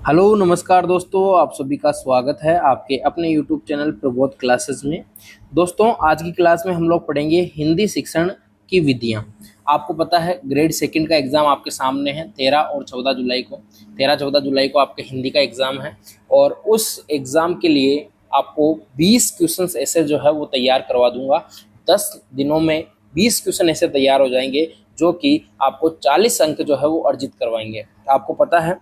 Hello नमस्कार दोस्तों, आप सभी का स्वागत है आपके अपने यूट्यूब चैनल प्रबोध क्लासेस में। दोस्तों, आज की क्लास में हम लोग पढ़ेंगे हिंदी शिक्षण की विधियां। आपको पता है ग्रेड सेकंड का एग्ज़ाम आपके सामने है 13 और 14 जुलाई को। 13-14 जुलाई को आपके हिंदी का एग्ज़ाम है और उस एग्ज़ाम के लिए आपको 20 क्वेश्चन ऐसे जो है वो तैयार करवा दूंगा। 10 दिनों में 20 क्वेश्चन ऐसे तैयार हो जाएंगे जो कि आपको 40 अंक जो है वो अर्जित करवाएंगे। आपको पता है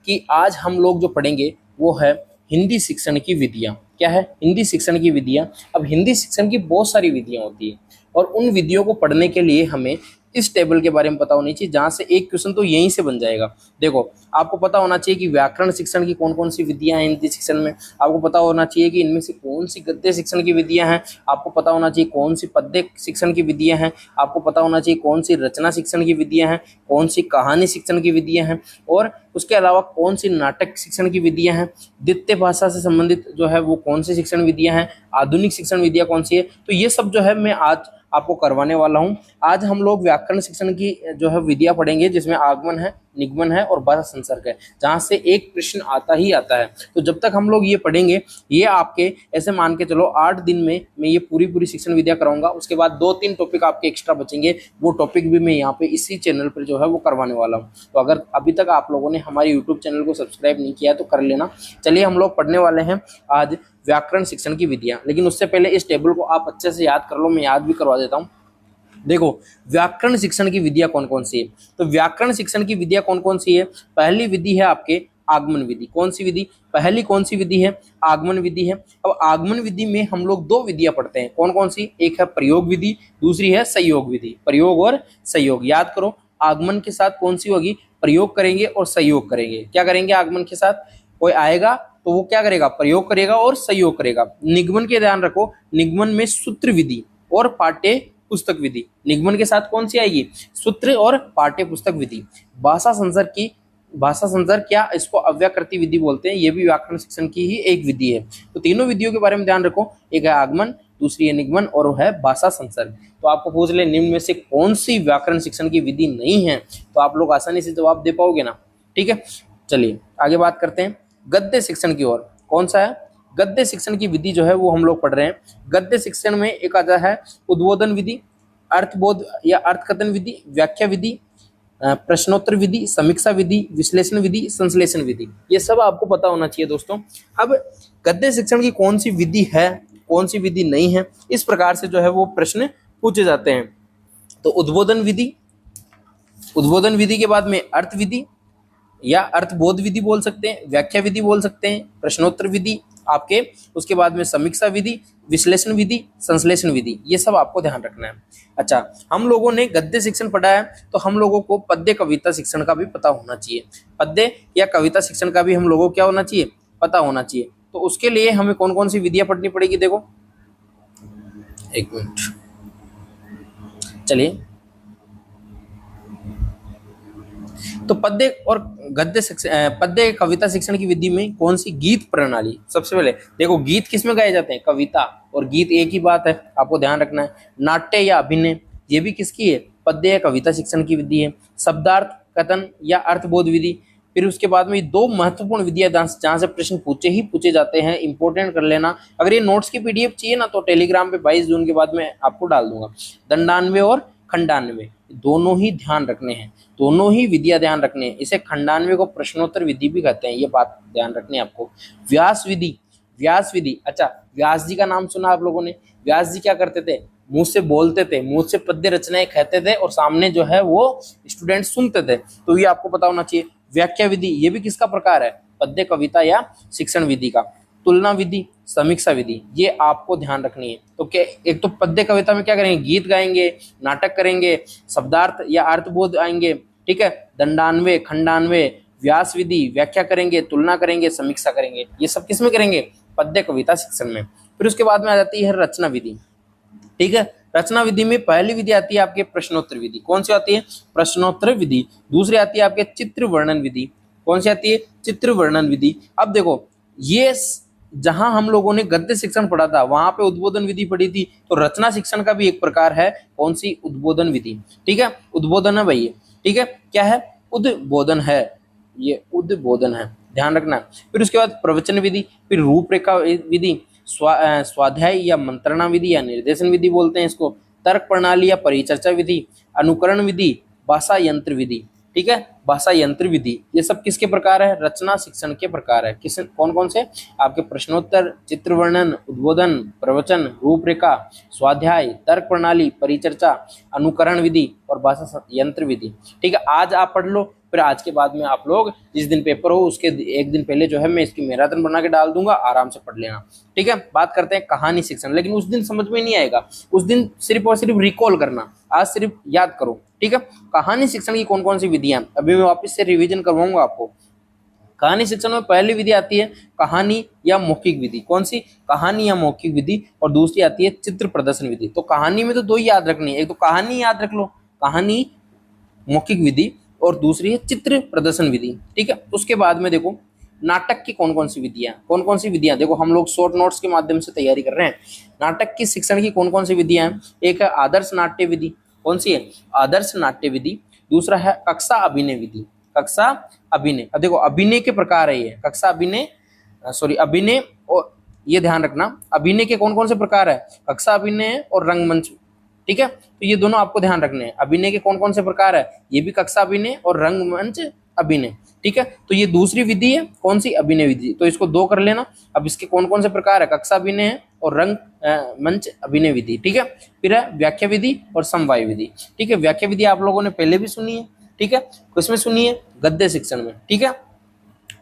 कि आज हम लोग जो पढ़ेंगे वो है हिंदी शिक्षण की विधियां। क्या है? हिंदी शिक्षण की विधियां। अब हिंदी शिक्षण की बहुत सारी विधियां होती हैं और उन विधियों को पढ़ने के लिए हमें इस टेबल के बारे में पता होनी चाहिए, जहां से एक क्वेश्चन तो यहीं से बन जाएगा। देखो, आपको पता होना चाहिए कि व्याकरण शिक्षण की कौन कौन सी विधियां हैं हिंदी शिक्षण में। आपको पता होना चाहिए कि इनमें से कौन सी गद्य शिक्षण की विधियां हैं। आपको पता होना चाहिए कौन सी पद्य शिक्षण की विधियां हैं। आपको पता होना चाहिए कौन सी रचना शिक्षण की विधियां हैं, कौन सी कहानी शिक्षण की विधियां हैं और उसके अलावा कौन सी नाटक शिक्षण की विधियां हैं। द्वितीय भाषा से संबंधित जो है वो कौन सी शिक्षण विधियां हैं। आधुनिक शिक्षण विधियां कौन सी है। तो ये सब जो है मैं आज आपको करवाने वाला हूं। आज हम लोग व्याकरण शिक्षण की जो है विधियां पढ़ेंगे, जिसमें आगमन है, निगमन है और भाषा संसर्ग है, जहां से एक प्रश्न आता ही आता है। तो जब तक हम लोग ये पढ़ेंगे, ये आपके ऐसे मान के चलो 8 दिन में मैं ये पूरी शिक्षण विधियां कराऊंगा। उसके बाद 2-3 टॉपिक आपके एक्स्ट्रा बचेंगे, वो टॉपिक भी मैं यहाँ पे इसी चैनल पर जो है वो करवाने वाला हूँ। तो अगर अभी तक आप लोगों ने हमारे यूट्यूब चैनल को सब्सक्राइब नहीं किया है तो कर लेना। चलिए, हम लोग पढ़ने वाले हैं आज व्याकरण शिक्षण की विधियां। लेकिन उससे पहले इस टेबल को आप अच्छे से याद कर लो, मैं याद भी करवा देता हूं। देखो, व्याकरण शिक्षण की विधियां कौन कौन सी है। तो व्याकरण शिक्षण की विधियां कौन कौन सी है। पहली विधि है आपके आगमन विधि। कौन सी विधि? पहली कौन सी विधि है? आगमन विधि है। अब आगमन विधि में हम लोग 2 विधियां पढ़ते हैं। कौन कौन सी? एक है प्रयोग विधि, दूसरी है संयोग विधि। प्रयोग और संयोग याद करो। आगमन के साथ कौन सी होगी? प्रयोग करेंगे और संयोग करेंगे। क्या करेंगे? आगमन के साथ कोई आएगा तो वो क्या करेगा? प्रयोग करेगा और संयोग करेगा। निगमन के ध्यान रखो, निगमन में सूत्र विधि और पाठ्य पुस्तक विधि। निगमन के साथ कौन सी आएगी? सूत्र और पाठ्य पुस्तक विधि। भाषा संसर्ग क्या, इसको अव्याकृति विधि बोलते हैं। ये भी व्याकरण शिक्षण की ही एक विधि है। तो तीनों विधियों के बारे में ध्यान रखो। एक है आगमन, दूसरी है निगमन और वो है भाषा संसर्ग। तो आपको पूछ ले निम्न में से कौन सी व्याकरण शिक्षण की विधि नहीं है, तो आप लोग आसानी से जवाब दे पाओगे ना। ठीक है, चलिए आगे बात करते हैं गद्य शिक्षण की ओर। कौन सा है? गद्य शिक्षण की विधि जो है वो हम लोग पढ़ रहे हैं। गद्य शिक्षण में एक आता है उद्बोधन विधि, अर्थबोध या अर्थकथन विधि, व्याख्या विधि, प्रश्नोत्तर विधि, समीक्षा विधि, विश्लेषण विधि, संश्लेषण विधि। ये सब आपको पता होना चाहिए दोस्तों। अब गद्य शिक्षण की कौन सी विधि है, कौन सी विधि नहीं है, इस प्रकार से जो है वो प्रश्न पूछे जाते हैं। तो उद्बोधन विधि के बाद में अर्थ विधि या अर्थबोध विधि बोल सकते हैं, व्याख्या विधि बोल सकते हैं, प्रश्नोत्तर विधि आपके, उसके बाद में समीक्षा विधि, विश्लेषण विधि, संश्लेषण विधि। ये सब आपको ध्यान रखना है। अच्छा, हम लोगों ने गद्य शिक्षण पढ़ा है तो हम लोगों को पद्य कविता शिक्षण का भी पता होना चाहिए। पद्य या कविता शिक्षण का भी हम लोगों को क्या होना चाहिए? पता होना चाहिए। तो उसके लिए हमें कौन कौन सी विधियां पढ़नी पड़ेगी? देखो, एक मिनट, चलिए। तो पद्य और पद्य कविता शिक्षण की विधि में कौन सी गीत प्रणाली? सबसे पहले देखो, गीत किस में गाए जाते हैं? कविता और गीत एक ही बात है, आपको ध्यान रखना है। नाट्य या अभिनय, ये भी किसकी है? पद्य या कविता शिक्षण की विधि है। शब्दार्थ कथन या अर्थबोध विधि। फिर उसके बाद में 2 महत्वपूर्ण विधियां जहां से प्रश्न पूछे जाते हैं, इंपॉर्टेंट कर लेना। अगर ये नोट्स की पीडीएफ चाहिए ना तो टेलीग्राम पे 22 जून के बाद में आपको डाल दूंगा। दंडान्वय और खंडान्वय दोनों ही ध्यान रखने हैं, दोनों ही विधियां ध्यान रखने हैं। इसे खंडान्वय को प्रश्नोत्तर विधि भी कहते हैं, ये बात ध्यान रखनी है आपको। व्यास विधि। अच्छा, व्यास जी का नाम सुना आप लोगों ने? व्यास जी क्या करते थे? मुंह से बोलते थे, मुंह से पद्य रचनाएं कहते थे और सामने जो है वो स्टूडेंट सुनते थे। तो ये आपको पता होना चाहिए। व्याख्या विधि, ये भी किसका प्रकार है? पद्य कविता या शिक्षण विधि का। तुलना विधि, समीक्षा विधि, ये आपको ध्यान रखनी है। तो क्या, एक तो पद्य कविता में क्या करेंगे? गीत गाएंगे, नाटक करेंगे, शब्दार्थ या अर्थबोध आएंगे, ठीक है। दंडान्वय, खंडान्वय, व्यास विधि, व्याख्या करेंगे, तुलना करेंगे, समीक्षा करेंगे। ये सब किस में करेंगे? पद्य कविता शिक्षण में। फिर उसके बाद में आ जाती है रचना विधि, ठीक है। रचना विधि में पहली विधि आती है आपके प्रश्नोत्तर विधि। कौन सी आती है? प्रश्नोत्तर विधि। दूसरी आती है आपके चित्र वर्णन विधि। कौन सी आती है? चित्र वर्णन विधि। अब देखो, ये जहां हम लोगों ने गद्य शिक्षण पढ़ा था वहां पे उद्बोधन विधि पढ़ी थी, तो रचना शिक्षण का भी एक प्रकार है। कौन सी? उद्बोधन विधि, ठीक है। उद्बोधन है भाई, ठीक है। क्या है? उद्बोधन है, ये उद्बोधन है। ध्यान रखना। फिर उसके बाद प्रवचन विधि, फिर रूपरेखा विधि, स्वाध्याय या मंत्रणा विधि या निर्देशन विधि बोलते हैं इसको, तर्क प्रणाली या परिचर्चा विधि, अनुकरण विधि, भाषा यंत्र विधि। ठीक है, भाषा यंत्र विधि, ये सब किसके प्रकार है? रचना शिक्षण के प्रकार है। किस कौन कौन से? आपके प्रश्नोत्तर, चित्र वर्णन, उद्बोधन, प्रवचन, रूपरेखा, स्वाध्याय, तर्क प्रणाली, परिचर्चा, अनुकरण विधि और भाषा यंत्र विधि। ठीक है, आज आप पढ़ लो, फिर आज के बाद में आप लोग जिस दिन पेपर हो उसके एक दिन पहले जो है मैं इसकी मैराथन बना के डाल दूंगा, आराम से पढ़ लेना। ठीक है, बात करते हैं कहानी शिक्षण, लेकिन उस दिन समझ में नहीं आएगा, उस दिन सिर्फ और सिर्फ रिकॉल करना, आज सिर्फ याद करो। ठीक है, कहानी शिक्षण की कौन कौन सी विधियां, अभी मैं वापस से रिवीजन करवाऊंगा आपको। कहानी शिक्षण में पहली विधि आती है कहानी या मौखिक विधि। कौन सी? कहानी या मौखिक विधि। और दूसरी आती है चित्र प्रदर्शन विधि। तो कहानी में तो दो ही याद रखनी है, एक तो कहानी याद रख लो, कहानी मौखिक विधि, और दूसरी है चित्र प्रदर्शन विधि। ठीक है, उसके बाद में देखो नाटक की कौन कौन सी विधियां, कौन कौन सी विधियां, देखो हम लोग शॉर्ट नोट्स के माध्यम से तैयारी कर रहे हैं। नाटक की शिक्षण की कौन कौन सी विधियां हैं? एक है आदर्श नाट्य विधि। कौन सी है? आदर्श नाट्य विधि। दूसरा है कक्षा अभिनय विधि, कक्षा अभिनय। अब देखो अभिनय के प्रकार है ये, कक्षा अभिनय, अभिनय, और ये ध्यान रखना अभिनय के कौन कौन से प्रकार है? कक्षा अभिनय और रंगमंच। ठीक है, तो ये दोनों आपको ध्यान रखने हैं। अभिनय के कौन कौन से प्रकार है? ये भी कक्षा अभिनय और रंगमंच अभिनय। ठीक है, तो ये दूसरी विधि है, कौन सी? अभिनय विधि। तो इसको दो कर लेना। अब इसके कौन कौन से प्रकार है? कक्षा अभिनय है और रंग मंच अभिनय विधि। ठीक है, फिर है व्याख्या विधि और समवाय विधि। ठीक है, व्याख्या विधि आप लोगों ने पहले भी सुनी है। ठीक है, किसमें सुनी है? गद्य शिक्षण में। ठीक है,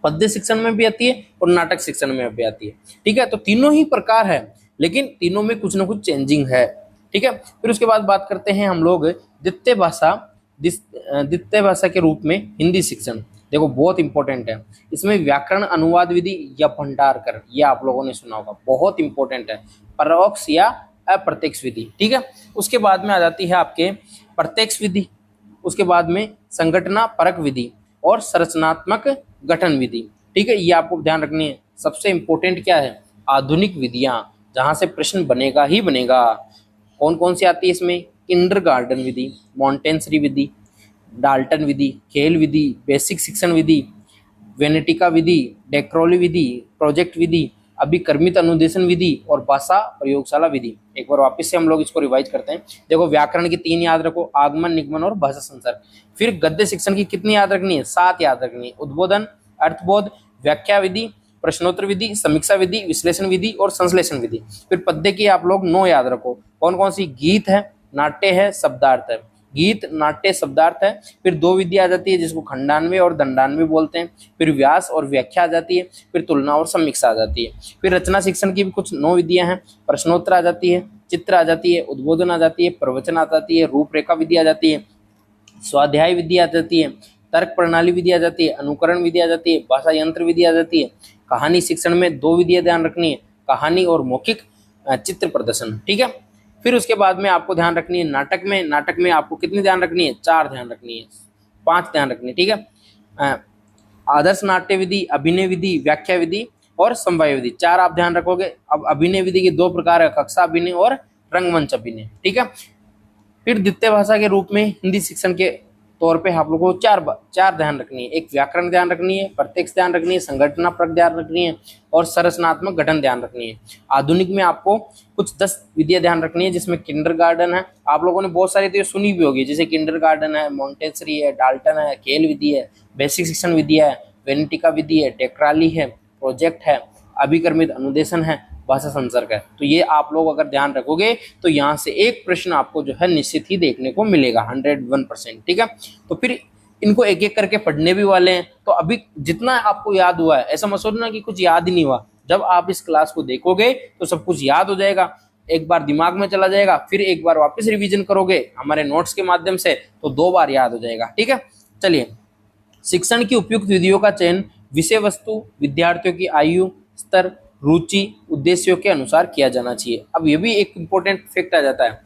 पद्य शिक्षण में भी आती है और नाटक शिक्षण में भी आती है। ठीक है, तो तीनों ही प्रकार है, लेकिन तीनों में कुछ ना कुछ चेंजिंग है। ठीक है, फिर उसके बाद बात करते हैं हम लोग द्वितीय भाषा के रूप में हिंदी शिक्षण। देखो बहुत इंपॉर्टेंट है, इसमें व्याकरण अनुवाद विधि या भंडार कर, ये आप लोगों ने सुना होगा, बहुत इंपॉर्टेंट है। परोक्ष या अप्रत्यक्ष विधि। ठीक है, उसके बाद में आ जाती है आपके प्रत्यक्ष विधि, उसके बाद में संगठना परक विधि और संरचनात्मक गठन विधि। ठीक है, ये आपको ध्यान रखनी है। सबसे इंपॉर्टेंट क्या है? आधुनिक विधियां, जहां से प्रश्न बनेगा ही बनेगा। कौन कौन सी आती है इसमें? किंडरगार्टन विधि, मॉन्टेसरी विधि, डाल्टन विधि, खेल विधि, बेसिक शिक्षण विधि, वेनेटिका विधि, डेक्रोली विधि, प्रोजेक्ट विधि, अभिकर्मित अनुदेशन विधि और भाषा प्रयोगशाला विधि। एक बार वापस से हम लोग इसको रिवाइज करते हैं। देखो व्याकरण की 3 याद रखो, आगमन, निगमन और भाषा संसर्ग। फिर गद्य शिक्षण की कितनी याद रखनी है? 7 याद रखनी है। उद्बोधन, अर्थबोध, व्याख्या विधि, प्रश्नोत्तर विधि, समीक्षा विधि, विश्लेषण विधि और संश्लेषण विधि। फिर पद्य की आप लोग 9 याद रखो। कौन कौन सी? गीत है, नाट्य है, शब्दार्थ है। गीत, नाट्य, शब्दार्थ है। फिर 2 विधि आ जाती है जिसको खंडान्वय और दंडान्वय बोलते हैं। फिर व्यास और व्याख्या आ जाती है। फिर तुलना और समीक्षा आ जाती है। फिर रचना शिक्षण की भी कुछ 9 विधियां हैं। प्रश्नोत्तर आ जाती है, चित्र आ जाती है, उद्बोधन आ जाती है, प्रवचन आ जाती है, रूपरेखा विधि आ जाती है, स्वाध्याय विधि आ जाती है, तर्क प्रणाली विधि आ जाती है, अनुकरण विधि आ जाती है, भाषा यंत्र विधि आ जाती है। कहानी शिक्षण में 2 विधियां ध्यान रखनी है, कहानी और मौखिक चित्र प्रदर्शन। ठीक है, फिर उसके बाद में आपको ध्यान रखनी है नाटक में आपको कितनी ध्यान रखनी है? 4 ध्यान रखनी है, 5 ध्यान रखनी है। ठीक है, आदर्श नाट्य विधि, अभिनय विधि, व्याख्या विधि और समवाय विधि, 4 आप ध्यान रखोगे। अब अभिनय विधि के 2 प्रकार है, कक्षा अभिनय और रंगमंच अभिनय। ठीक है, फिर द्वितीय भाषा के रूप में हिंदी शिक्षण के तौर पे आप लोगों को 4 ध्यान रखनी है। एक व्याकरण ध्यान रखनी है, प्रत्यक्ष ध्यान रखनी है, संगठना परक ध्यान रखनी है और संरचनात्मक गठन ध्यान रखनी है। आधुनिक में आपको कुछ 10 विधियां ध्यान रखनी है, जिसमें किंडरगार्टन है, आप लोगों ने बहुत सारी तो सुनी भी होगी, जैसे किंडरगार्टन है, मॉन्टेसरी है, डाल्टन है, खेल विधि है, बेसिक शिक्षण विधि है, वेनेटिका विधि है, टेक्राली है, प्रोजेक्ट है, अभिकर्मित अनुदेशन है, भाषा संसर्ग है। तो ये आप लोग अगर ध्यान रखोगे तो यहाँ से एक प्रश्न आपको जो है निश्चित ही देखने को मिलेगा 101%। ठीक है, तो फिर इनको एक एक करके पढ़ने भी वाले हैं। तो अभी जितना आपको याद हुआ है, ऐसा मत सोचना कि कुछ याद ही नहीं हुआ। जब आप इस क्लास को देखोगे तो सब कुछ याद हो जाएगा, एक बार दिमाग में चला जाएगा, फिर एक बार वापस रिवीजन करोगे हमारे नोट्स के माध्यम से तो 2 बार याद हो जाएगा। ठीक है, चलिए, शिक्षण की उपयुक्त विधियों का चयन विषय वस्तु, विद्यार्थियों की आयु, स्तर, रुचि, उद्देश्यों के अनुसार किया जाना चाहिए। अब ये भी एक इंपॉर्टेंट फैक्ट आ जाता है,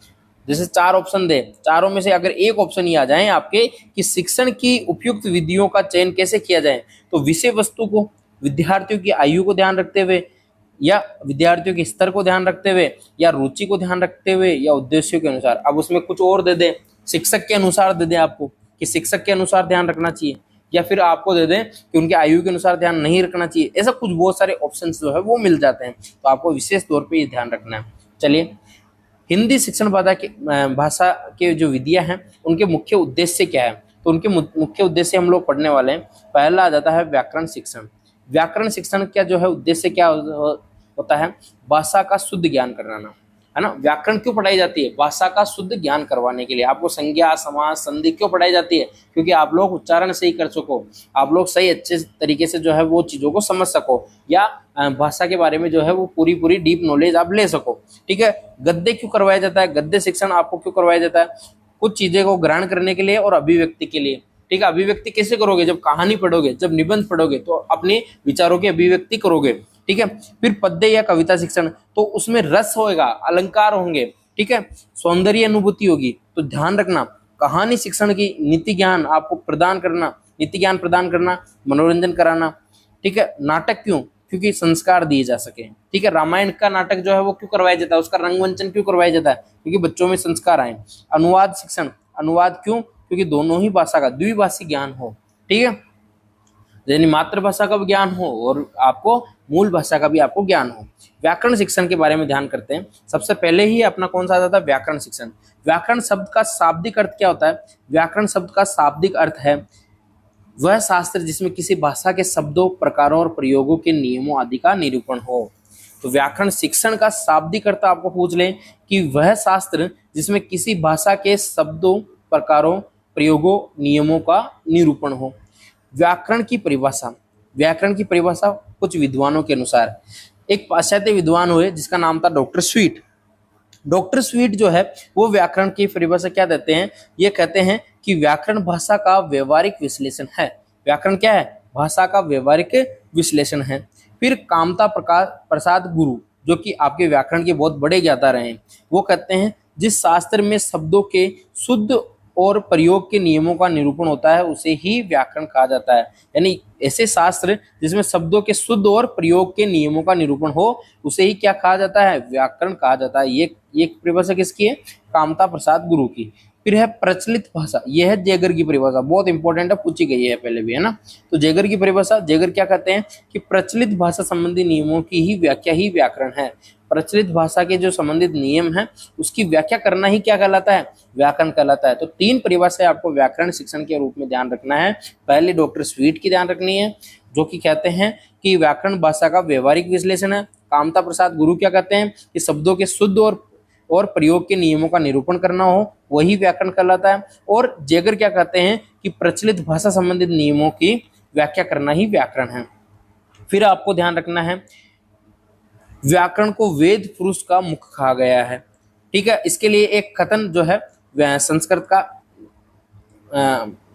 जैसे 4 ऑप्शन दे, चारों में से अगर एक ऑप्शन ही आ जाए आपके कि शिक्षण की उपयुक्त विधियों का चयन कैसे किया जाए, तो विषय वस्तु को, विद्यार्थियों की आयु को ध्यान रखते हुए, या विद्यार्थियों के स्तर को ध्यान रखते हुए, या रुचि को ध्यान रखते हुए, या उद्देश्यों के अनुसार। अब उसमें कुछ और दे दे, शिक्षक के अनुसार दे दे आपको कि शिक्षक के अनुसार ध्यान रखना चाहिए, या फिर आपको दे दें कि उनके आयु के अनुसार ध्यान नहीं रखना चाहिए। ऐसा कुछ बहुत सारे ऑप्शंस जो है वो मिल जाते हैं, तो आपको विशेष तौर पे ये ध्यान रखना है। चलिए, हिंदी शिक्षण भाषा के जो विधियां हैं उनके मुख्य उद्देश्य क्या है, तो उनके मुख्य उद्देश्य हम लोग पढ़ने वाले हैं। पहला आ जाता है व्याकरण शिक्षण। व्याकरण शिक्षण का जो है उद्देश्य क्या होता है, भाषा का शुद्ध ज्ञान कराना, है ना। व्याकरण क्यों पढ़ाई जाती है, भाषा का शुद्ध ज्ञान करवाने के लिए। आपको संज्ञा, समास, संधि क्यों पढ़ाई जाती है, क्योंकि आप लोग उच्चारण सही कर सको, आप लोग सही अच्छे तरीके से जो है वो चीजों को समझ सको, या भाषा के बारे में जो है वो पूरी डीप नॉलेज आप ले सको। ठीक है। गद्य क्यों करवाया जाता है, गद्य शिक्षण आपको क्यों करवाया जाता है, कुछ चीजें को ग्रहण करने के लिए और अभिव्यक्ति के लिए। ठीक है। अभिव्यक्ति कैसे करोगे, जब कहानी पढ़ोगे, जब निबंध पढ़ोगे तो अपने विचारों की अभिव्यक्ति करोगे। ठीक है। फिर पद्य या कविता शिक्षण, तो उसमें रस होएगा, अलंकार होंगे। ठीक है। सौंदर्य अनुभूति होगी। तो ध्यान रखना, कहानी शिक्षण की नीति ज्ञान आपको प्रदान करना, नीति ज्ञान प्रदान करना, मनोरंजन कराना। ठीक है। नाटक क्यों, क्योंकि संस्कार दिए जा सके। ठीक है। रामायण का नाटक जो है वो क्यों करवाया जाता है, उसका रंगमंचन क्यों करवाया जाता है, क्योंकि बच्चों में संस्कार आए। अनुवाद शिक्षण, अनुवाद क्यों, क्योंकि दोनों ही भाषा का द्विभाषी ज्ञान हो। ठीक है। यानी मातृभाषा का भी ज्ञान हो और आपको मूल भाषा का भी आपको ज्ञान हो। व्याकरण शिक्षण के बारे में ध्यान करते हैं। सबसे पहले ही अपना कौन सा आता है, व्याकरण शिक्षण। व्याकरण शब्द का शाब्दिक अर्थ क्या होता है, व्याकरण शब्द का शाब्दिक अर्थ है वह शास्त्र जिसमें किसी भाषा के शब्दों, प्रकारों और प्रयोगों के नियमों आदि का निरूपण हो। तो व्याकरण शिक्षण का शाब्दिक अर्थ आपको पूछ लें कि वह शास्त्र जिसमें किसी भाषा के शब्दों, प्रकारों, प्रयोगों, नियमों का निरूपण हो। व्याकरण की परिभाषा, व्याकरण की परिभाषा कुछ विद्वानों के अनुसार, एक पाश्चात्य विद्वान हुए जिसका नाम था डॉक्टर स्वीट। डॉक्टर स्वीट जो है वो व्याकरण की परिभाषा क्या देते हैं, ये कहते हैं कि व्याकरण भाषा का व्यवहारिक विश्लेषण है। व्याकरण क्या है, भाषा का व्यवहारिक विश्लेषण है। फिर कामता प्रसाद गुरु, जो कि आपके व्याकरण के बहुत बड़े ज्ञाता रहे हैं, वो कहते हैं जिस शास्त्र में शब्दों के शुद्ध और प्रयोग के नियमों का निरूपण होता है उसे ही व्याकरण कहा जाता है। यानी ऐसे शास्त्र जिसमें शब्दों के शुद्ध और प्रयोग के नियमों का निरूपण हो उसे ही क्या कहा जाता है, व्याकरण कहा जाता है। ये परिभाषा किसकी है, कामता प्रसाद गुरु की। फिर है प्रचलित भाषा, यह है जैगर की परिभाषा, बहुत इंपॉर्टेंट है, पूछी गई है पहले भी, है ना। तो जैगर की परिभाषा, जैगर क्या कहते हैं कि प्रचलित भाषा संबंधी नियमों की ही व्याख्या ही व्याकरण है। प्रचलित भाषा के जो संबंधित नियम है उसकी व्याख्या करना ही क्या कहलाता है, व्याकरण कहलाता है। तो तीन परिभाषाएं आपको व्याकरण शिक्षण के रूप में ध्यान रखना है। पहले डॉक्टर स्वीट की ध्यान रखनी है, जो कि कहते हैं कि व्याकरण भाषा का व्यवहारिक विश्लेषण है। कामता प्रसाद गुरु क्या कहते हैं कि शब्दों के शुद्ध और प्रयोग के नियमों का निरूपण करना हो वही व्याकरण कहलाता है। और जैगर क्या कहते हैं कि प्रचलित भाषा संबंधित नियमों की व्याख्या करना ही व्याकरण है। फिर आपको ध्यान रखना है व्याकरण को वेद पुरुष का मुख कहा गया है। ठीक है। इसके लिए एक कथन जो है संस्कृत का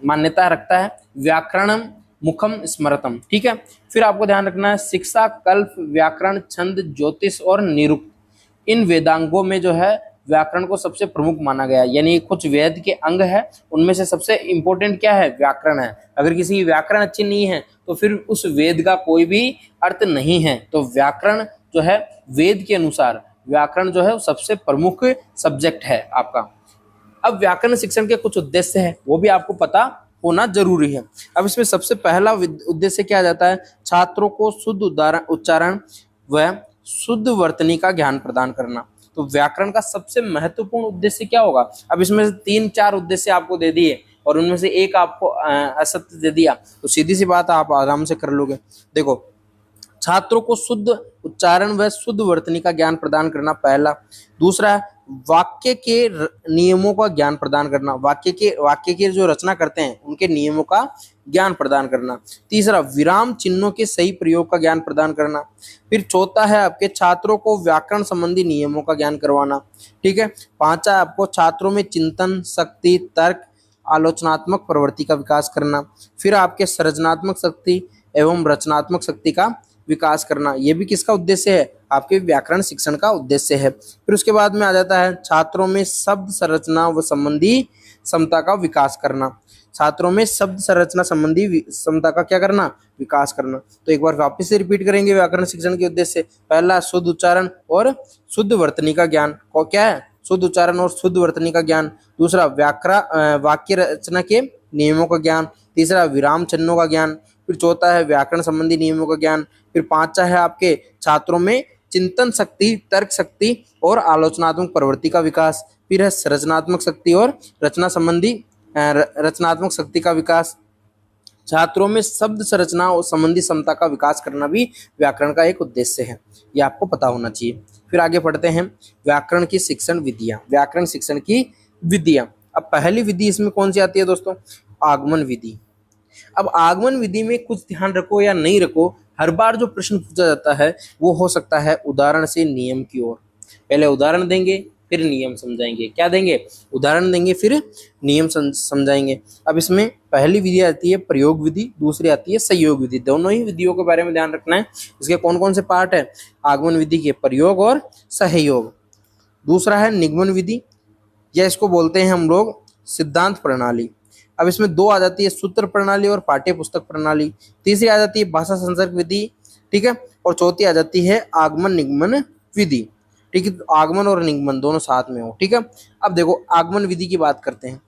मान्यता रखता है, व्याकरणम मुखम स्मृतम। ठीक है। फिर आपको ध्यान रखना है शिक्षा, कल्प, व्याकरण, छंद, ज्योतिष और निरुक्त, इन वेदांगों में जो है व्याकरण को सबसे प्रमुख माना गया है। यानी कुछ वेद के अंग है, उनमें से सबसे इंपॉर्टेंट क्या है, व्याकरण है। अगर किसी की व्याकरण अच्छी नहीं है तो फिर उस वेद का कोई भी अर्थ नहीं है। तो व्याकरण जो है वेद के अनुसार व्याकरण जो है वो सबसे प्रमुख सब्जेक्ट है आपका। अब व्याकरण शिक्षण के कुछ उद्देश्य है वो भी आपको पता होना जरूरी है। अब इसमें सबसे पहला उद्देश्य क्या जाता है, छात्रों को शुद्ध उच्चारण व शुद्ध वर्तनी का ज्ञान प्रदान करना। तो व्याकरण का सबसे महत्वपूर्ण उद्देश्य क्या होगा, अब इसमें से 3-4 उद्देश्य आपको दे दिए और उनमें से एक आपको असत्य दे दिया, तो सीधी सी बात आप आराम से कर लोगे। देखो, छात्रों को शुद्ध उच्चारण व शुद्ध वर्तनी का ज्ञान प्रदान करना पहला। दूसरा, वाक्य के नियमों का ज्ञान प्रदान करना, वाक्य की जो रचना करते हैं उनके नियमों का ज्ञान प्रदान करना। तीसरा, विराम चिन्हों के सही प्रयोग का ज्ञान प्रदान करना। फिर चौथा है आपके छात्रों को व्याकरण संबंधी नियमों का ज्ञान करवाना। ठीक है। पांचवा, आपको छात्रों में चिंतन शक्ति, तर्क, आलोचनात्मक प्रवृत्ति का विकास करना। फिर आपके सृजनात्मक शक्ति एवं रचनात्मक शक्ति का विकास करना। ये भी किसका उद्देश्य है, आपके व्याकरण शिक्षण का उद्देश्य है। फिर उसके बाद में आ जाता है छात्रों में शब्द संरचना व संबंधी क्षमता का विकास करना। छात्रों में शब्द संरचना संबंधी क्षमता का क्या करना, विकास करना। तो एक बार वापस से रिपीट करेंगे व्याकरण शिक्षण के उद्देश्य। पहला, शुद्ध उच्चारण और शुद्ध वर्तनी का ज्ञान। क्या है, शुद्ध उच्चारण और शुद्ध वर्तनी का ज्ञान। दूसरा, वाक्य रचना के नियमों का ज्ञान, तीसरा विराम चिन्हों का ज्ञान, फिर चौथा है व्याकरण संबंधी नियमों का ज्ञान, फिर पांचवा है आपके छात्रों में चिंतन शक्ति, तर्क शक्ति और आलोचनात्मक प्रवृत्ति का विकास, फिर है सृजनात्मक शक्ति और रचनात्मक शक्ति का विकास। छात्रों में शब्द संरचना और संबंधी क्षमता का विकास करना भी व्याकरण का एक उद्देश्य है, ये आपको पता होना चाहिए। फिर आगे पढ़ते हैं व्याकरण की शिक्षण विधियां। व्याकरण शिक्षण की विधियां, अब पहली विधि इसमें कौन सी आती है दोस्तों? आगमन विधि। अब आगमन विधि में कुछ ध्यान रखो या नहीं रखो, हर बार जो प्रश्न पूछा जाता है वो हो सकता है उदाहरण से नियम की ओर। पहले उदाहरण देंगे फिर नियम समझाएंगे। क्या देंगे? उदाहरण देंगे फिर नियम समझाएंगे। अब इसमें पहली विधि आती है प्रयोग विधि, दूसरी आती है संयोग विधि। दोनों ही विधियों के बारे में ध्यान रखना है। इसके कौन कौन से पार्ट है? आगमन विधि के प्रयोग और सहयोग। दूसरा है निगमन विधि, या इसको बोलते हैं हम लोग सिद्धांत प्रणाली। अब इसमें दो आ जाती है, सूत्र प्रणाली और पाठ्य पुस्तक प्रणाली। तीसरी आ जाती है भाषा संसर्ग विधि, ठीक है, और चौथी आ जाती है आगमन निगमन विधि। ठीक है, तो आगमन और निगमन दोनों साथ में हो। ठीक है, अब देखो आगमन विधि की बात करते हैं।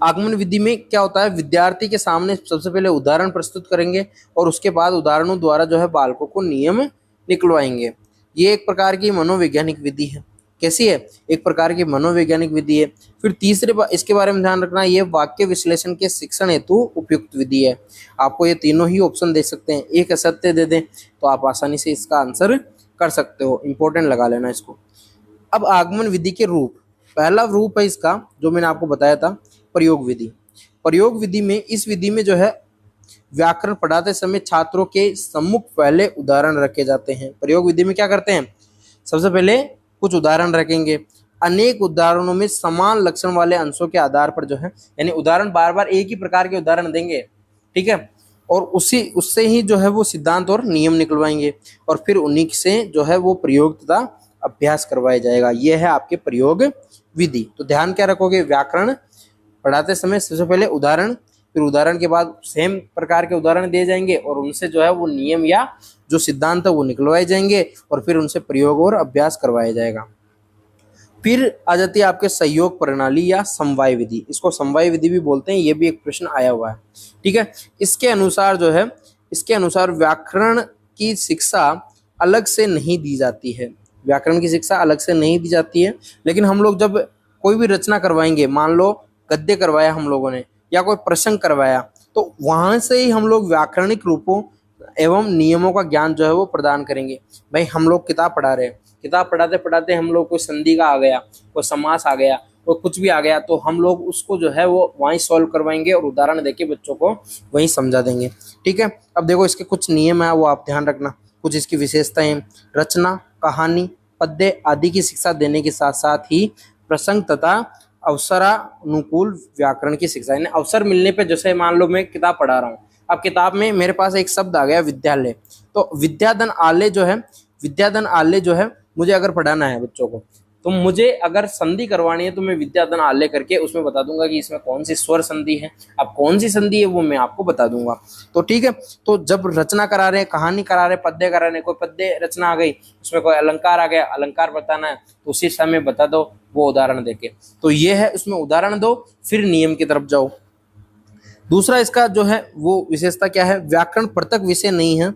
आगमन विधि में क्या होता है? विद्यार्थी के सामने सबसे पहले उदाहरण प्रस्तुत करेंगे और उसके बाद उदाहरणों द्वारा जो है बालकों को नियम निकलवाएंगे। ये एक प्रकार की मनोवैज्ञानिक विधि है। कैसी है? एक प्रकार की मनोवैज्ञानिक विधि है। फिर तीसरे इसके बारे में ध्यान रखना, ये वाक्य विश्लेषण के शिक्षण हेतु उपयुक्त विधि है। आपको ये तीनों ही ऑप्शन दे सकते हैं, एक असत्य दे दें तो आप आसानी से इसका आंसर कर सकते हो। इंपॉर्टेंट लगा लेना इसको। अब आगमन विधि के रूप, पहला रूप है इसका जो मैंने आपको बताया था, प्रयोग विधि। प्रयोग विधि में, इस विधि में जो है व्याकरण पढ़ाते समय छात्रों के सम्मुख पहले उदाहरण रखे जाते हैं। प्रयोग विधि में क्या करते हैं? सबसे पहले कुछ उदाहरण रखेंगे। अनेक उदाहरणों में समान लक्षण वाले अंशों के आधार पर जो है, यानी उदाहरण बार बार एक ही प्रकार के उदाहरण देंगे, ठीक है, और उससे ही जो है वो सिद्धांत और नियम निकलवाएंगे और फिर उन्हीं से जो है वो प्रयोग तथा अभ्यास करवाया जाएगा। यह है आपके प्रयोग विधि। तो ध्यान क्या रखोगे? व्याकरण पढ़ाते समय सबसे पहले उदाहरण, फिर उदाहरण के बाद सेम प्रकार के उदाहरण दिए जाएंगे और उनसे जो है वो नियम या जो सिद्धांत है वो निकलवाए जाएंगे और फिर उनसे प्रयोग और अभ्यास करवाया जाएगा। फिर आ जाती है आपके सहयोग प्रणाली या समवाय विधि। इसको समवाय विधि भी बोलते हैं, ये भी एक प्रश्न आया हुआ है, ठीक है। इसके अनुसार जो है, इसके अनुसार व्याकरण की शिक्षा अलग से नहीं दी जाती है। व्याकरण की शिक्षा अलग से नहीं दी जाती है, लेकिन हम लोग जब कोई भी रचना करवाएंगे, मान लो गद्य करवाया हम लोगों ने या कोई प्रसंग करवाया, तो वहां से ही हम लोग व्याकरणिक रूपों एवं नियमों का ज्ञान जो है वो प्रदान करेंगे। भाई हम लोग किताब पढ़ा रहे हैं, किताब पढ़ाते पढ़ाते हम लोग कोई संधि का आ गया, कोई समास आ गया, कोई कुछ भी आ गया, तो हम लोग उसको जो है वो वहीं सॉल्व करवाएंगे और उदाहरण देके बच्चों को वहीं समझा देंगे, ठीक है। अब देखो इसके कुछ नियम है वो आप ध्यान रखना, कुछ इसकी विशेषताएं। रचना, कहानी, पद्य आदि की शिक्षा देने के साथ साथ ही प्रसंग तथा अवसरानुकूल व्याकरण की शिक्षा, यानी अवसर मिलने पे, जैसे मान लो मैं किताब पढ़ा रहा हूँ, अब किताब में मेरे पास एक शब्द आ गया विद्यालय, तो विद्याधन आलय जो है, विद्याधन आलय जो है मुझे अगर पढ़ाना है बच्चों को, तो मुझे अगर संधि करवानी है तो मैं विद्याधन आलय करके उसमें बता दूंगा कि इसमें कौन सी स्वर संधि है। अब कौन सी संधि है वो मैं आपको बता दूंगा। तो ठीक है, तो जब रचना करा रहे, कहानी करा रहे, पद्य करा रहे, कोई पद्य रचना आ गई, उसमें कोई अलंकार आ गया, अलंकार बताना है तो उसी समय बता दो वो उदाहरण देके। तो ये है, उसमें उदाहरण दो फिर नियम की तरफ जाओ। दूसरा इसका जो है वो विशेषता क्या है? व्याकरण पृथक विषय नहीं है,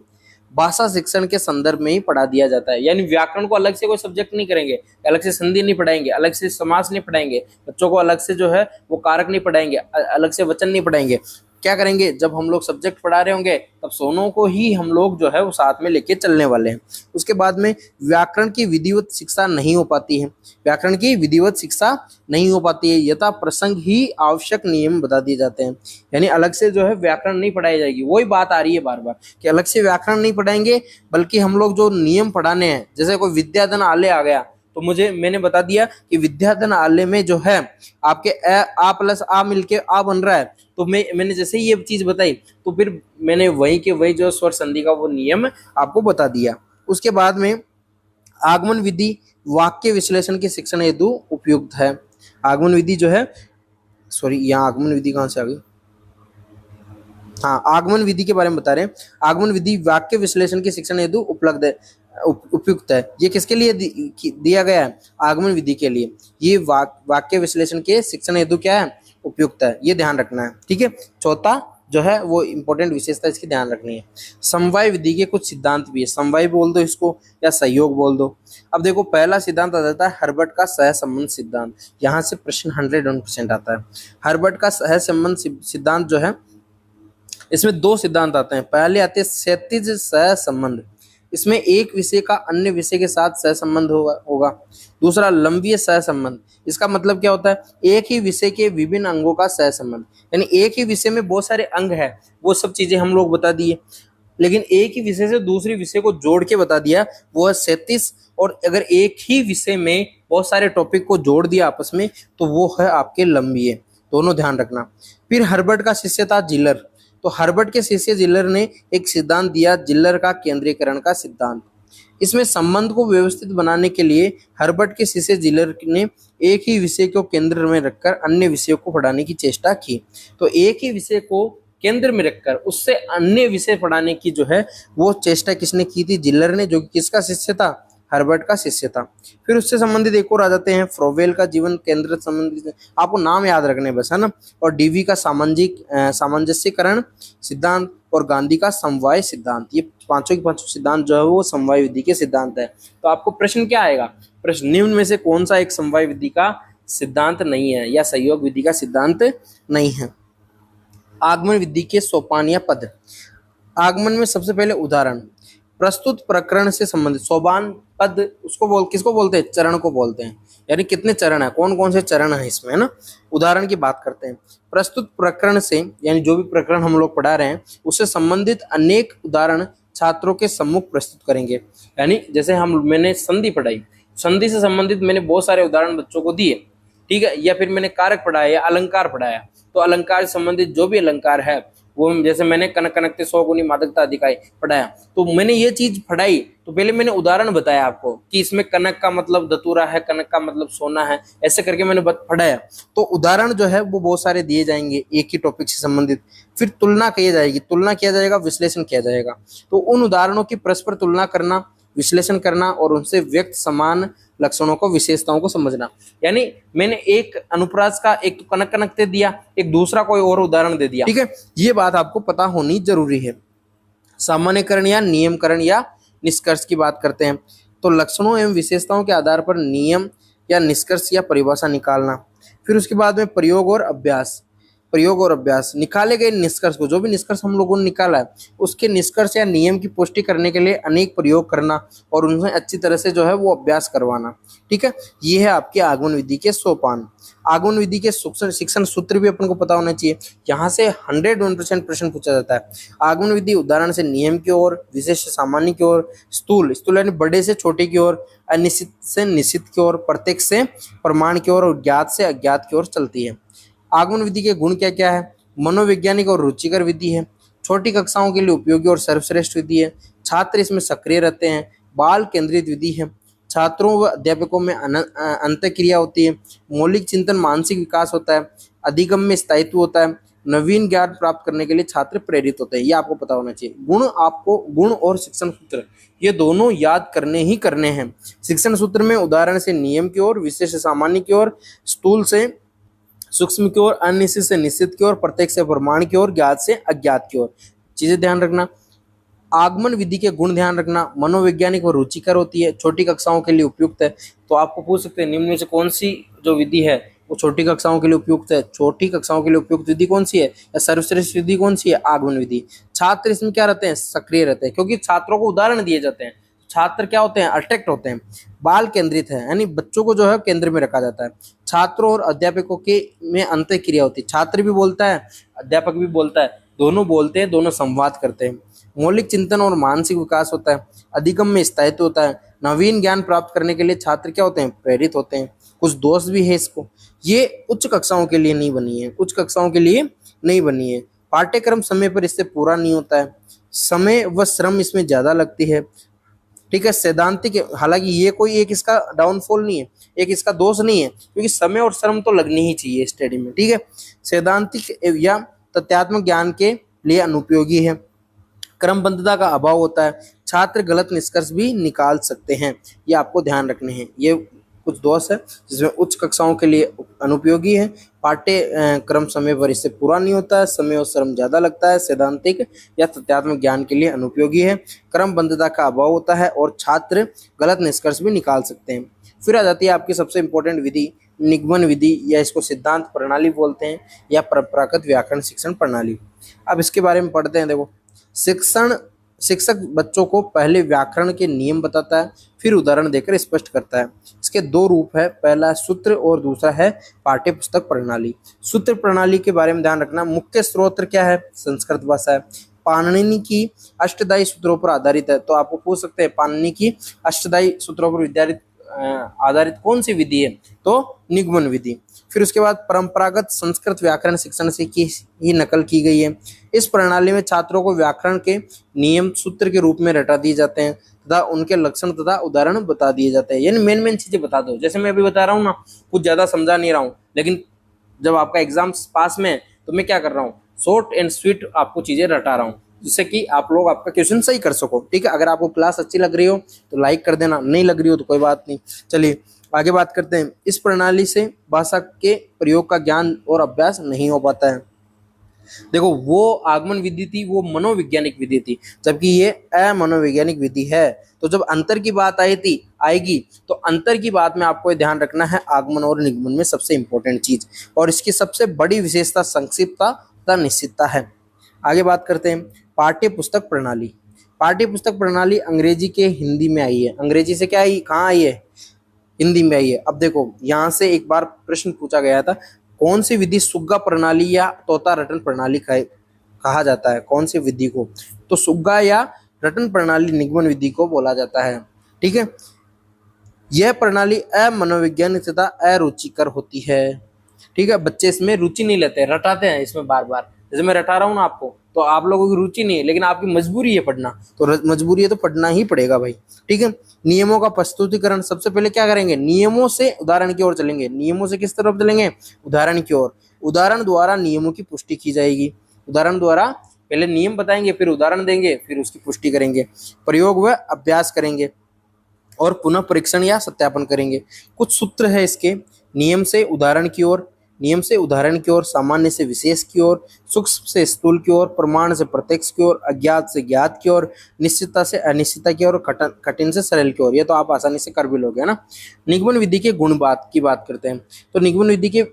भाषा शिक्षण के संदर्भ में ही पढ़ा दिया जाता है। यानी व्याकरण को अलग से कोई सब्जेक्ट नहीं करेंगे, अलग से संधि नहीं पढ़ाएंगे, अलग से समास नहीं पढ़ाएंगे, बच्चों को अलग से जो है वो कारक नहीं पढ़ाएंगे, अलग से वचन नहीं पढ़ाएंगे। क्या करेंगे? जब हम लोग सब्जेक्ट पढ़ा रहे होंगे तब दोनों को ही हम लोग जो है वो साथ में लेके चलने वाले हैं। उसके बाद में व्याकरण की विधिवत शिक्षा नहीं हो पाती है, व्याकरण की विधिवत शिक्षा नहीं हो पाती है, यथा प्रसंग ही आवश्यक नियम बता दिए जाते हैं। यानी अलग से जो है व्याकरण नहीं पढ़ाई जाएगी। वही बात आ रही है बार बार कि अलग से व्याकरण नहीं पढ़ाएंगे, बल्कि हम लोग जो नियम पढ़ाने हैं, जैसे कोई विद्याधन आलय आ गया तो मैंने बता दिया कि विद्याधन आलय में जो है आपके आ प्लस आ मिलके आ बन रहा है, तो मैंने जैसे ही ये चीज बताई तो फिर मैंने वही के वही जो स्वर संधि का वो नियम आपको बता दिया। उसके बाद में आगमन विधि वाक्य विश्लेषण के शिक्षण हेतु उपयुक्त है। आगमन विधि जो है, सॉरी यहाँ आगमन विधि कहाँ से आ गई? हाँ, आगमन विधि के बारे में बता रहे हैं। आगमन विधि वाक्य विश्लेषण के शिक्षण हेतु उपलब्ध है, उपयुक्त है। ये किसके लिए दिया गया है? आगमन विधि के लिए। ये वाक्य विश्लेषण के शिक्षण हेतु क्या है? उपयुक्त है, ये ध्यान रखना है। ठीक है, चौथा जो है वो इंपॉर्टेंट विशेषता इसकी ध्यान रखनी है। समवाय विधि के कुछ सिद्धांत भी है, समवाय बोल दो इसको या सहयोग बोल दो। अब देखो पहला सिद्धांत आ जाता है हर्बर्ट का सहसंबंध सिद्धांत। यहाँ से प्रश्न 101% आता है। हर्बर्ट का सहसंबंध सिद्धांत जो है, इसमें दो सिद्धांत आते हैं। पहले आते हैं क्षैतिज सहसंबंध, इसमें एक विषय का अन्य विषय के साथ सहसंबंध होगा। दूसरा लंबीय सहसंबंध, इसका मतलब क्या होता है, एक ही विषय के विभिन्न अंगों का सहसंबंध, यानी एक ही विषय में बहुत सारे अंग है, वो सब चीजें हम लोग बता दिए, लेकिन एक ही विषय से दूसरी विषय को जोड़ के बता दिया, वो है क्षैतिज। और अगर एक ही विषय में बहुत सारे टॉपिक को जोड़ दिया आपस में, तो वो है आपके लंबीय। दोनों ध्यान रखना। फिर हर्बर्ट का शिष्य था जिलर। तो हर्बर्ट के शिष्य जिलर ने एक सिद्धांत दिया, जिलर का केंद्रीकरण का सिद्धांत। इसमें संबंध को व्यवस्थित बनाने के लिए हर्बर्ट के शिष्य जिलर ने एक ही विषय को केंद्र में रखकर अन्य विषयों को पढ़ाने की चेष्टा की। तो एक ही विषय को केंद्र में रखकर उससे अन्य विषय पढ़ाने की जो है वो चेष्टा किसने की थी, जिलर ने, जो कि किसका शिष्य था, हर्बर्ट का शिष्य था। फिर उससे संबंधित एक और आ जाते हैं फ्रोवेल का जीवन केंद्र संबंधित, आपको नाम याद रखने बस, है ना। और डीवी का सामंजस्यकरण सिद्धांत और गांधी का समवाय सिद्धांत। ये पांचों के पांचों सिद्धांत जो है वो समवाय विधि के सिद्धांत है। तो आपको प्रश्न क्या आएगा, प्रश्न निम्न में से कौन सा एक समवाय विधि का सिद्धांत नहीं है या सहयोग विधि का सिद्धांत नहीं है। आगमन विधि के सोपान या पद। आगमन में सबसे पहले उदाहरण, प्रस्तुत प्रकरण से संबंधित। सोपान पद उसको किसको बोलते हैं, चरण को बोलते हैं, यानी कितने चरण है, कौन कौन से चरण है इसमें, है ना। उदाहरण की बात करते हैं। प्रस्तुत प्रकरण से, यानी जो भी प्रकरण हम लोग पढ़ा रहे हैं उससे संबंधित अनेक उदाहरण छात्रों के सम्मुख प्रस्तुत करेंगे। यानी जैसे मैंने संधि पढ़ाई, संधि से संबंधित मैंने बहुत सारे उदाहरण बच्चों को दिए, ठीक है। या फिर मैंने कारक पढ़ाया या अलंकार पढ़ाया, तो अलंकार से संबंधित जो भी अलंकार है वो, जैसे मैंने कनक कनकते सौ गुनी मादकता अधिकाई पढ़ाया, तो मैंने ये चीज पढ़ाई तो पहले मैंने उदाहरण बताया आपको कि इसमें कनक का मतलब दतूरा है, कनक का मतलब सोना है, ऐसे करके मैंने पढ़ाया। तो उदाहरण जो है वो बहुत सारे दिए जाएंगे एक ही टॉपिक से संबंधित। फिर तुलना की जाएगी, तुलना किया जाएगा, विश्लेषण किया जाएगा। तो उन उदाहरणों की परस्पर तुलना करना, विश्लेषण करना और उनसे व्यक्त समान लक्षणों को, विशेषताओं को समझना। यानी मैंने एक अनुप्रास का एक तो कनक कनकते दिया, एक दूसरा कोई और उदाहरण दे दिया, ठीक है। ये बात आपको पता होनी जरूरी है। सामान्यकरण या नियमकरण या निष्कर्ष की बात करते हैं, तो लक्षणों एवं विशेषताओं के आधार पर नियम या निष्कर्ष या परिभाषा निकालना। फिर उसके बाद में प्रयोग और अभ्यास। प्रयोग और अभ्यास, निकाले गए निष्कर्ष को, जो भी निष्कर्ष हम लोगों ने निकाला है उसके निष्कर्ष या नियम की पुष्टि करने के लिए अनेक प्रयोग करना और उनसे अच्छी तरह से जो है वो अभ्यास करवाना, ठीक है। ये है आपके आगमन विधि के सोपान। आगमन विधि के शिक्षण सूत्र भी अपन को पता होना चाहिए। यहाँ से 101% प्रश्न पूछा जाता है। आगमन विधि उदाहरण से नियम की ओर, विशेष से सामान्य की ओर, स्थूल यानी बड़े से छोटे की ओर, अनिश्चित से निश्चित की ओर, प्रत्यक्ष से प्रमाण की ओर और ज्ञात से अज्ञात की ओर चलती है। आगमन विधि के गुण क्या क्या है, मनोवैज्ञानिक और रुचिकर विधि है, छोटी कक्षाओं के लिए उपयोगी और सर्वश्रेष्ठ विधि है, छात्र इसमें सक्रिय रहते हैं, बाल केंद्रित विधि है, छात्रों व अध्यापकों में अंतःक्रिया होती है, मौलिक चिंतन मानसिक विकास होता है, अधिगम में स्थायित्व होता है, नवीन ज्ञान प्राप्त करने के लिए छात्र प्रेरित होते हैं। ये आपको पता होना चाहिए। गुण और शिक्षण सूत्र ये दोनों याद करने ही करने हैं। शिक्षण सूत्र में उदाहरण से नियम की ओर, विशेष सामान्य की ओर, स्थूल से सूक्ष्म की ओर, अनिश्चित से निश्चित की ओर, प्रत्यक्ष से प्रमाण की ओर, ज्ञात से अज्ञात की ओर, चीजें ध्यान रखना। आगमन विधि के गुण ध्यान रखना, मनोवैज्ञानिक और रुचिकर होती है, छोटी कक्षाओं के लिए उपयुक्त है। तो आपको पूछ सकते हैं निम्न में से कौन सी जो विधि है वो छोटी कक्षाओं के लिए उपयुक्त है। छोटी कक्षाओं के लिए उपयुक्त विधि कौन सी है या सर्वश्रेष्ठ विधि कौन सी है, आगमन विधि। छात्र इसमें क्या रहते हैं, सक्रिय रहते हैं, क्योंकि छात्रों को उदाहरण दिए जाते हैं। छात्र क्या होते हैं, अट्रैक्ट होते हैं। बाल केंद्रित है, यानी बच्चों को जो है केंद्र में रखा जाता है। छात्रों और अध्यापकों के में अंतःक्रिया होती है, छात्र भी बोलता है, अध्यापक भी बोलता है, दोनों बोलते हैं, दोनों संवाद करते हैं। मौलिक चिंतन और मानसिक विकास होता है, अधिगम में स्थायित्व होता है, नवीन ज्ञान प्राप्त करने के लिए छात्र क्या होते हैं, प्रेरित होते हैं। कुछ दोष भी है इसको, ये उच्च कक्षाओं के लिए नहीं बनी है, उच्च कक्षाओं के लिए नहीं बनी है। पाठ्यक्रम समय पर इससे पूरा नहीं होता है, समय व श्रम इसमें ज्यादा लगती है, ठीक है। सैद्धांतिक, हालांकि ये कोई एक इसका डाउनफॉल नहीं है, एक इसका दोष नहीं है, क्योंकि समय और श्रम तो लगनी ही चाहिए स्टडी में, ठीक है। सैद्धांतिक या तथ्यात्मक ज्ञान के लिए अनुपयोगी है, क्रमबद्धता का अभाव होता है, छात्र गलत निष्कर्ष भी निकाल सकते हैं। ये आपको ध्यान रखने हैं। ये कुछ दोष है जिसमें उच्च कक्षाओं के लिए अनुपयोगी है, पाठ्यक्रम समय पर इससे पूरा नहीं होता है, समय और श्रम ज्यादा लगता है, सैद्धांतिक या तथ्यात्मक ज्ञान के लिए अनुपयोगी है, क्रमबद्धता का अभाव होता है और छात्र गलत निष्कर्ष भी निकाल सकते हैं। फिर आ जाती है आपकी सबसे इंपॉर्टेंट विधि, निगमन विधि, या इसको सिद्धांत प्रणाली बोलते हैं, या परंपरागत व्याकरण शिक्षण प्रणाली। अब इसके बारे में पढ़ते हैं। देखो, शिक्षक बच्चों को पहले व्याकरण के नियम बताता है, फिर उदाहरण देकर स्पष्ट करता है। इसके दो रूप है, पहला है सूत्र और दूसरा है पाठ्य पुस्तक प्रणाली। सूत्र प्रणाली के बारे में ध्यान रखना, मुख्य स्रोत क्या है? संस्कृत भाषा है। पाणिनि की अष्टदायी सूत्रों पर आधारित है। तो आपको पूछ सकते हैं पाणिनि की अष्टदायी सूत्रों पर आधारित कौन सी विधि है? तो निगमन विधि। फिर उसके बाद परंपरागत संस्कृत व्याकरण शिक्षण से की ही नकल की गई है। इस प्रणाली में छात्रों को व्याकरण के नियम सूत्र के रूप में रटा दिए जाते हैं तथा उनके लक्षण तथा उदाहरण बता दिए जाते हैं। यानी मेन चीजें बता दो। जैसे मैं अभी बता रहा हूँ ना, कुछ ज्यादा समझा नहीं रहा हूँ, लेकिन जब आपका एग्जाम पास में है तो मैं क्या कर रहा हूँ, शॉर्ट एंड स्वीट आपको चीजें रटा रहा हूँ, जिससे कि आप लोग आपका क्वेश्चन सही कर सको। ठीक है, अगर आपको क्लास अच्छी लग रही हो तो लाइक कर देना, नहीं लग रही हो तो कोई बात नहीं। चलिए आगे बात करते हैं। इस प्रणाली से भाषा के प्रयोग का ज्ञान और अभ्यास नहीं हो पाता है। देखो, वो आगमन विधि थी, वो मनोवैज्ञानिक विधि थी, जबकि ये अमनोवैज्ञानिक विधि है। तो जब अंतर की बात आएगी तो अंतर की बात में आपको ध्यान रखना है आगमन और निगमन में सबसे इंपॉर्टेंट चीज, और इसकी सबसे बड़ी विशेषता संक्षिप्तता तथा निश्चितता है। आगे बात करते हैं पाठ्य पुस्तक प्रणाली। पाठ्य पुस्तक प्रणाली अंग्रेजी के हिंदी में आई है। अंग्रेजी से क्या आई, कहाँ आई है? हिंदी में आई है। अब देखो, यहाँ से एक बार प्रश्न पूछा गया था, कौन सी विधि सुग्गा प्रणाली या तोता रटन प्रणाली कहा जाता है? कौन सी विधि को? तो सुग्गा या रटन प्रणाली निगमन विधि को बोला जाता है। ठीक है, यह प्रणाली अमनोवैज्ञानिक तथा अरुचिकर होती है। ठीक है, बच्चे इसमें रुचि नहीं लेते, रटाते हैं इसमें बार बार। जैसे मैं रटा रहा हूँ ना आपको, तो आप लोगों की रुचि नहीं है, लेकिन आपकी मजबूरी है पढ़ना, तो मजबूरी है तो पढ़ना ही पड़ेगा भाई। ठीक है, नियमों का प्रस्तुतिकरण, सबसे पहले क्या करेंगे, नियमों से उदाहरण की ओर चलेंगे। नियमों से किस तरफ चलेंगे? उदाहरण की ओर। उदाहरण द्वारा नियमों की पुष्टि की जाएगी। उदाहरण द्वारा पहले नियम बताएंगे, फिर उदाहरण देंगे, फिर उसकी पुष्टि करेंगे। प्रयोग व अभ्यास करेंगे और पुनः परीक्षण या सत्यापन करेंगे। कुछ सूत्र है इसके, नियम से उदाहरण की ओर, नियम से उदाहरण की ओर, सामान्य से विशेष की ओर, सूक्ष्म से स्थूल की ओर, प्रमाण से प्रत्यक्ष की ओर, अज्ञात से ज्ञात की ओर, निश्चितता से अनिश्चितता की ओर, कठिन से सरल की ओर। ये तो आप आसानी से कर भी लोगे, है ना। निगमन विधि के गुण की बात करते हैं। तो निगमन विधि के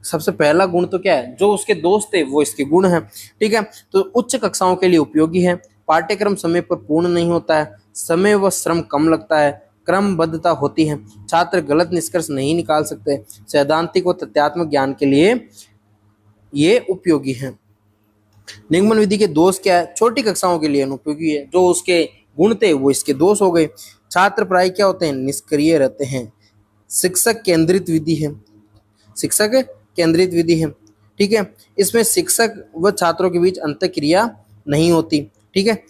सबसे पहला गुण तो क्या है, जो उसके दोस्त थे वो इसके गुण है। ठीक है, तो उच्च कक्षाओं के लिए उपयोगी है, पाठ्यक्रम समय पर पूर्ण नहीं होता है, समय व श्रम कम लगता है, क्रमबद्धता होती है, छात्र गलत निष्कर्ष नहीं निकाल सकते, सैद्धांतिक व तथ्यात्मक ज्ञान के लिए ये उपयोगी है। निगमन विधि के दोष क्या है? छोटी कक्षाओं के लिए अनुपयोगी है। जो उसके गुण थे वो इसके दोष हो गए। छात्र प्राय क्या होते हैं? निष्क्रिय रहते हैं। शिक्षक केंद्रित विधि है, शिक्षक केंद्रित विधि है। ठीक है, इसमें शिक्षक व छात्रों के बीच अंतःक्रिया नहीं होती। ठीक है,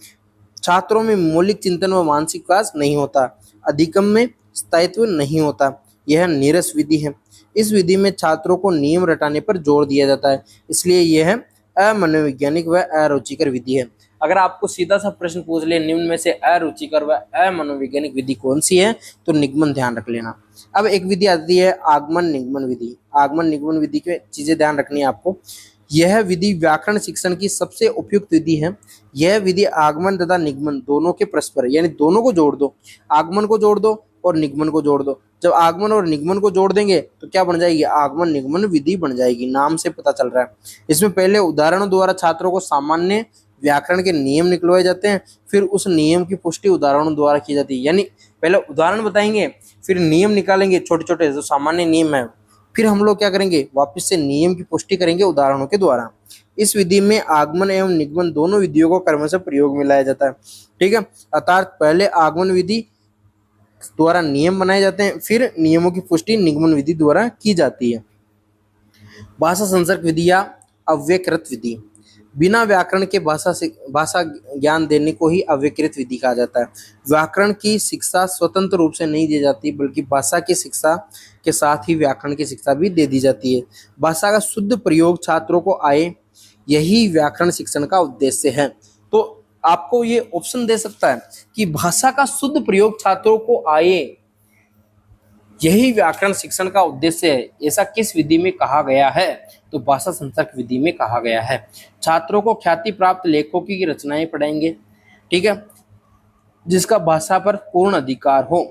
छात्रों में मौलिक चिंतन व मानसिक विकास नहीं होता, अधिगम में स्थायित्व नहीं होता। यह नीरस विधि है। इस विधि में छात्रों को नियम रटाने पर जोर दिया जाता है, इसलिए यह अमनोवैज्ञानिक व अरुचिकर विधि है। अगर आपको सीधा सा प्रश्न पूछ ले, निम्न में से अरुचिकर व अमनोवैज्ञानिक विधि कौन सी है, तो निगमन ध्यान रख लेना। अब एक विधि आती है आगमन निगमन विधि। आगमन निगमन विधि की चीजें ध्यान रखनी है आपको। यह विधि व्याकरण शिक्षण की सबसे उपयुक्त विधि है। यह विधि आगमन तथा निगमन दोनों के परस्पर, यानी दोनों को जोड़ दो, आगमन को जोड़ दो और निगमन को जोड़ दो। जब आगमन और निगमन को जोड़ देंगे तो क्या बन जाएगी? आगमन निगमन विधि बन जाएगी। नाम से पता चल रहा है। इसमें पहले उदाहरणों द्वारा छात्रों को सामान्य व्याकरण के नियम निकलवाए जाते हैं, फिर उस नियम की पुष्टि उदाहरणों द्वारा की जाती है। यानी पहले उदाहरण बताएंगे, फिर नियम निकालेंगे छोटे छोटे जो सामान्य नियम है, फिर हम लोग क्या करेंगे, वापस से नियम की पुष्टि करेंगे उदाहरणों के द्वारा। इस विधि में आगमन एवं निगमन दोनों विधियों को क्रमशः प्रयोग में लाया जाता है। ठीक है, अर्थात पहले आगमन विधि द्वारा नियम बनाए जाते हैं, फिर नियमों की पुष्टि निगमन विधि द्वारा की जाती है। भाषा संसर्ग विधि या अव्यकृत विधि। बिना व्याकरण के भाषा ज्ञान देने को ही अव्यकृत विधि कहा जाता है। व्याकरण की शिक्षा स्वतंत्र रूप से नहीं दी जाती, बल्कि भाषा की शिक्षा के साथ ही व्याकरण की शिक्षा भी दे दी जाती है। भाषा का शुद्ध प्रयोग छात्रों को आए, यही व्याकरण शिक्षण का उद्देश्य है। तो आपको ये ऑप्शन दे सकता है कि भाषा का शुद्ध प्रयोग छात्रों को आए, यही व्याकरण शिक्षण का उद्देश्य है। ऐसा किस विधि में कहा गया है? तो भाषा संसर्ग विधि में कहा गया है। छात्रों को ख्याति प्राप्त लेखकों की रचनाएं पढ़ाएंगे, ठीक है, जिसका भाषा पर पूर्ण अधिकार हो।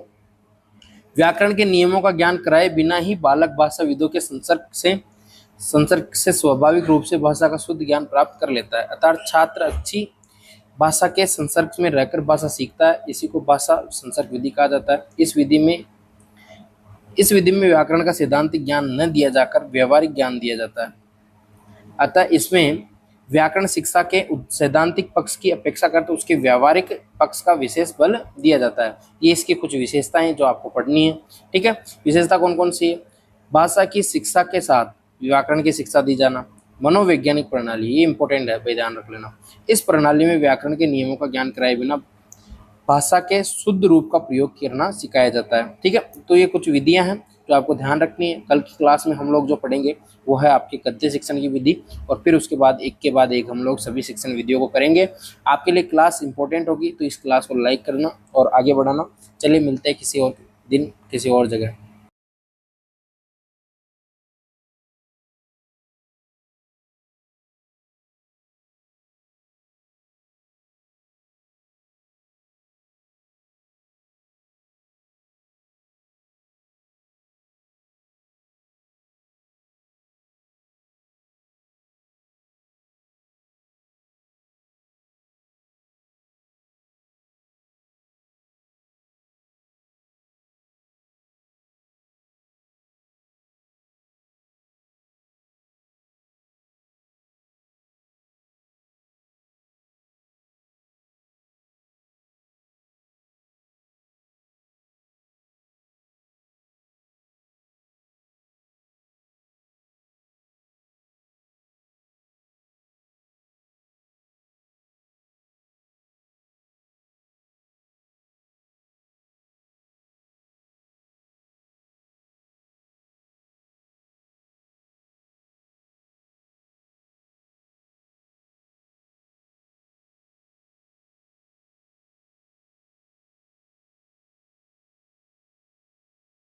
व्याकरण के नियमों का ज्ञान कराए बिना ही बालक भाषाविदों के संसर्ग से स्वाभाविक रूप से भाषा का शुद्ध ज्ञान प्राप्त कर लेता है। अर्थात छात्र अच्छी भाषा के संसर्ग में रहकर भाषा सीखता है। इसी को भाषा संसर्ग विधि कहा जाता है। इस विधि में व्याकरण का सैद्धांतिक ज्ञान न दिया जाकर व्यवहारिक ज्ञान दिया जाता है। अतः इसमें व्याकरण शिक्षा के सैद्धांतिक पक्ष की अपेक्षा करते उसके व्यावहारिक पक्ष का विशेष बल दिया जाता है। ये इसकी कुछ विशेषताएं जो आपको पढ़नी है, ठीक है। विशेषता कौन कौन सी है? भाषा की शिक्षा के साथ व्याकरण की शिक्षा दी जाना। मनोवैज्ञानिक प्रणाली, ये इंपॉर्टेंट है भाई, ध्यान रख लेना। इस प्रणाली में व्याकरण के नियमों का ज्ञान कराए बिना भाषा के शुद्ध रूप का प्रयोग करना सिखाया जाता है, ठीक है। तो ये कुछ विधियां हैं जो आपको ध्यान रखनी है। कल की क्लास में हम लोग जो पढ़ेंगे वो है आपके गद्य शिक्षण की विधि, और फिर उसके बाद एक के बाद एक हम लोग सभी शिक्षण विधियों को करेंगे। आपके लिए क्लास इंपॉर्टेंट होगी, तो इस क्लास को लाइक करना और आगे बढ़ाना। चलिए मिलते हैं किसी और दिन किसी और जगह।